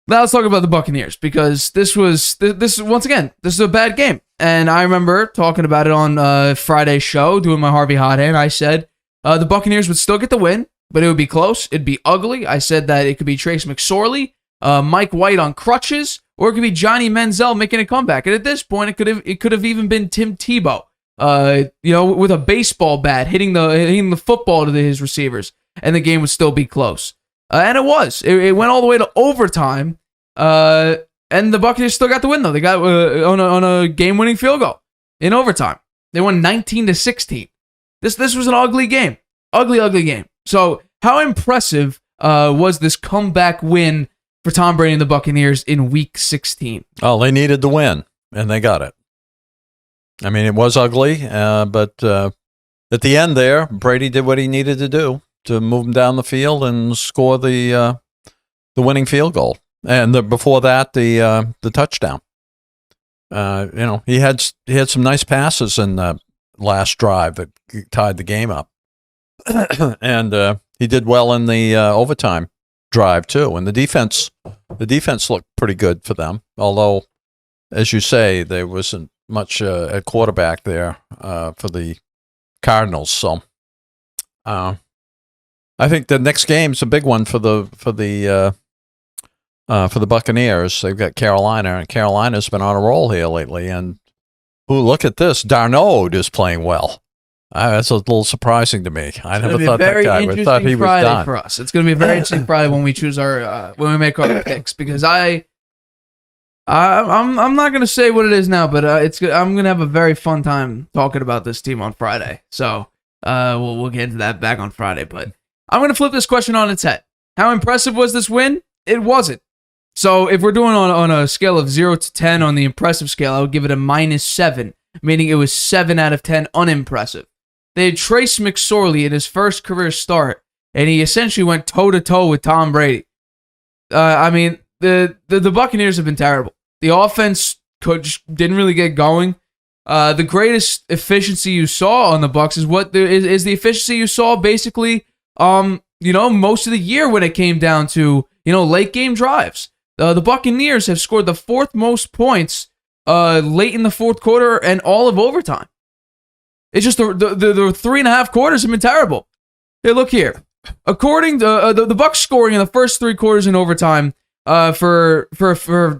Now let's talk about the Buccaneers, because this once again, this is a bad game. And I remember talking about it on Friday's show, doing my Harvey Hot Hand. I said the Buccaneers would still get the win, but it would be close. It'd be ugly. I said that it could be Trace McSorley, Mike White on crutches, or it could be Johnny Manziel making a comeback. And at this point, it could have even been Tim Tebow, with a baseball bat hitting the football to his receivers, and the game would still be close. And it was. It went all the way to overtime, and the Buccaneers still got the win, though. They got on a game-winning field goal in overtime. They won 19-16. This was an ugly game. Ugly game. So how impressive was this comeback win for Tom Brady and the Buccaneers in Week 16? Oh, they needed the win, and they got it. I mean, it was ugly, but at the end there, Brady did what he needed to do to move him down the field and score the winning field goal. And before that, the touchdown. He had some nice passes in the last drive that tied the game up, and he did well in the overtime drive too. And the defense looked pretty good for them. Although, as you say, there wasn't much at quarterback there for the Cardinals. So, I think the next game's a big one for the Buccaneers. They've got Carolina, and Carolina's been on a roll here lately. And look at this, Darnold is playing well. That's a little surprising to me. I never thought that guy. I thought he was done. For us, it's going to be a very interesting Friday when we choose when we make our picks, because I'm not going to say what it is now, but I'm going to have a very fun time talking about this team on Friday. So we'll get into that back on Friday, but. I'm going to flip this question on its head. How impressive was this win? It wasn't. So if we're doing on a scale of 0 to 10 on the impressive scale, I would give it a -7, meaning it was 7 out of 10 unimpressive. They had Trace McSorley in his first career start, and he essentially went toe-to-toe with Tom Brady. The Buccaneers have been terrible. The offense didn't really get going. The greatest efficiency you saw on the Bucs is the efficiency you saw basically most of the year when it came down to, late game drives. The Buccaneers have scored the fourth most points late in the fourth quarter and all of overtime. It's just the 3.5 quarters have been terrible. Hey, look here. According to the Bucs scoring in the first 3 quarters in overtime for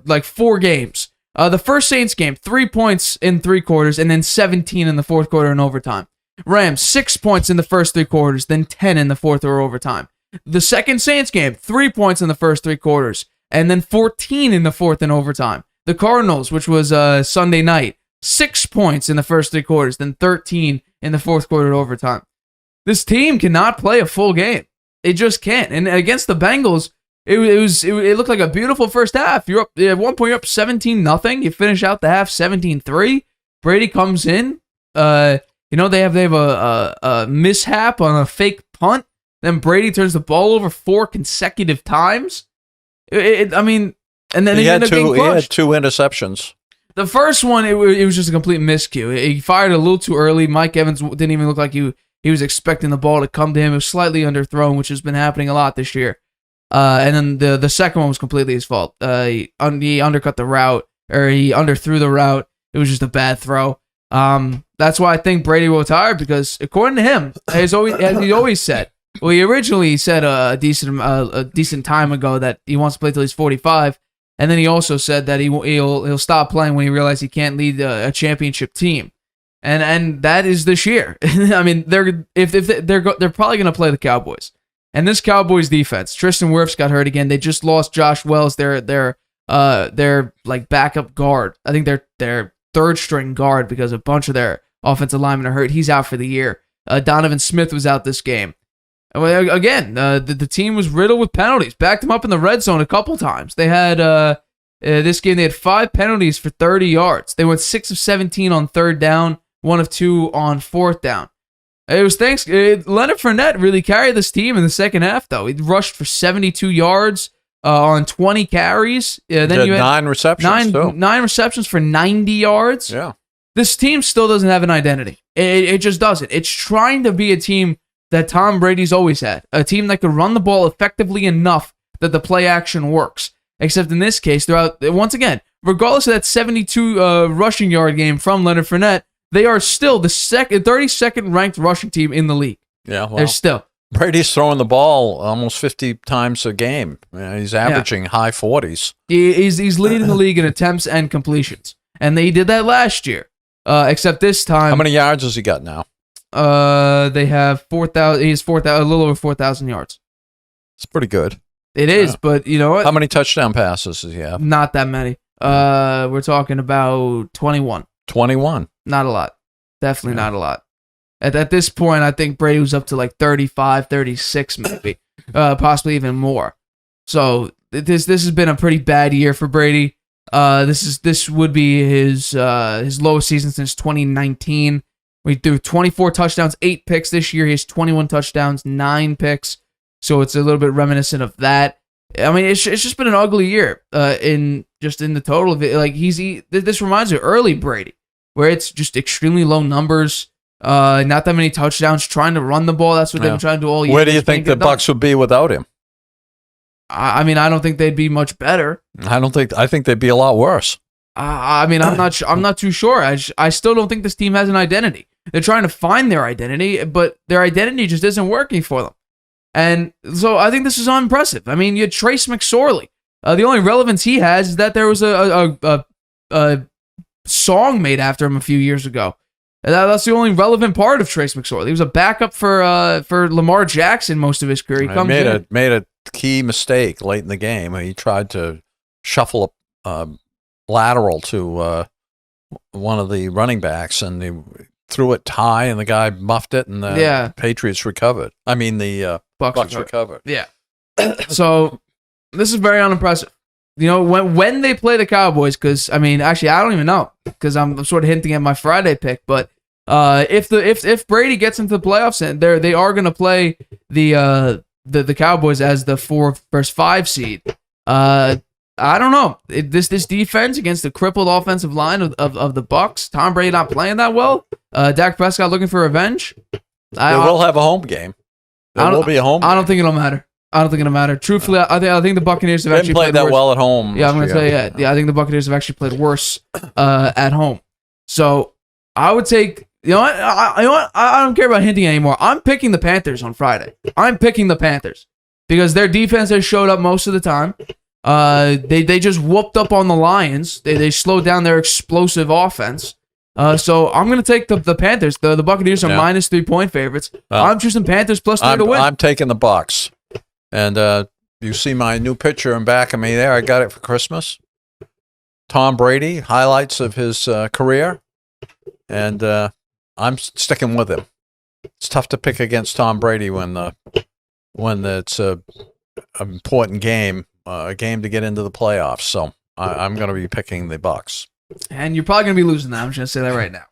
like 4 games. The first Saints game, 3 points in 3 quarters, and then 17 in the fourth quarter in overtime. Rams, 6 points in the first 3 quarters, then 10 in the fourth or overtime. The second Saints game, 3 points in the first 3 quarters, and then 14 in the fourth in overtime. The Cardinals, which was Sunday night, 6 points in the first 3 quarters, then 13 in the fourth quarter in overtime. This team cannot play a full game. It just can't. And against the Bengals, it looked like a beautiful first half. You're up at one point. You're up 17-0. You finish out the half 17-3. Brady comes in. They have a mishap on a fake punt. Then Brady turns the ball over 4 consecutive times. And then he had 2 interceptions. The first one, it was just a complete miscue. He fired a little too early. Mike Evans didn't even look like he was expecting the ball to come to him. It was slightly underthrown, which has been happening a lot this year. And then the second one was completely his fault. He undercut the route, or he underthrew the route. It was just a bad throw. That's why I think Brady will retire, because according to him, as he always said, well, he originally said a decent time ago that he wants to play till he's 45, and then he also said that he'll stop playing when he realizes he can't lead a championship team, and that is this year. I mean, they're probably going to play the Cowboys, and this Cowboys defense, Tristan Wirfs got hurt again. They just lost Josh Wells, their like backup guard. I think their third string guard, because a bunch of their offensive linemen are hurt. He's out for the year. Donovan Smith was out this game. Again, the team was riddled with penalties. Backed them up in the red zone a couple times. They had this game. They had 5 penalties for 30 yards. They went 6 of 17 on 3rd down, 1 of 2 on 4th down. It was Leonard Fournette really carried this team in the second half, though. He rushed for 72 yards on 20 carries. Then you had 9 receptions. 9 receptions for 90 yards. Yeah. This team still doesn't have an identity. It just doesn't. It's trying to be a team that Tom Brady's always had. A team that could run the ball effectively enough that the play action works. Except in this case, once again, regardless of that 72 rushing yard game from Leonard Fournette, they are still the 32nd ranked rushing team in the league. Yeah, well, they're still. Brady's throwing the ball almost 50 times a game. He's averaging high 40s. He's leading the league in attempts and completions, and they did that last year. Except this time, how many yards has he got now? They have 4,000. He's 4,000, a little over 4,000 yards. It's pretty good. It is, but you know what? How many touchdown passes does he have? Not that many. We're talking about 21. 21. Not a lot. Definitely not a lot. At this point, I think Brady was up to like 35, 36 maybe, possibly even more. So this has been a pretty bad year for Brady. This would be his lowest season since 2019. We threw 24 touchdowns, 8 picks this year. He has 21 touchdowns, 9 picks. So it's a little bit reminiscent of that. I mean, it's just been an ugly year in the total of it. Like this reminds me of early Brady, where it's just extremely low numbers, not that many touchdowns, trying to run the ball. That's what they've been trying to do all year. Where do you think the Bucs would be without him? I mean, I don't think they'd be much better. I think they'd be a lot worse. I mean, I'm not too sure. I still don't think this team has an identity. They're trying to find their identity, but their identity just isn't working for them. And so I think this is unimpressive. I mean, you had Trace McSorley. The only relevance he has is that there was a song made after him a few years ago. And that's the only relevant part of Trace McSorley. He was a backup for Lamar Jackson most of his career. He made a key mistake late in the game. He tried to shuffle a lateral to one of the running backs, and he threw it high, and the guy muffed it, and the Patriots recovered. I mean, the Bucs recovered. Yeah. So this is very unimpressive. You know, when they play the Cowboys, because I mean, actually, I don't even know, because I'm sort of hinting at my Friday pick. But if Brady gets into the playoffs, and they are going to play the Cowboys as the 4 versus 5 seed. I don't know. This defense against the crippled offensive line of the Bucs, Tom Brady not playing that well, Dak Prescott looking for revenge. They will have a home game. There will be a home game. I don't think it'll matter. Truthfully, I think the Buccaneers have actually played that worse. well at home. Yeah, I'm going to say yeah. I think the Buccaneers have actually played worse at home. So I would take. You know what? I don't care about hinting anymore. I'm picking the Panthers on Friday. I'm picking the Panthers because their defense has showed up most of the time. They just whooped up on the Lions. They slowed down their explosive offense. So I'm going to take the Panthers. The Buccaneers are minus 3-point favorites. I'm choosing Panthers plus 3 to win. I'm taking the Bucs. And you see my new picture in back of me there. I got it for Christmas. Tom Brady, highlights of his career. And I'm sticking with him. It's tough to pick against Tom Brady when it's an important game, a game to get into the playoffs. So I'm going to be picking the Bucs. And you're probably going to be losing that. I'm just going to say that right now.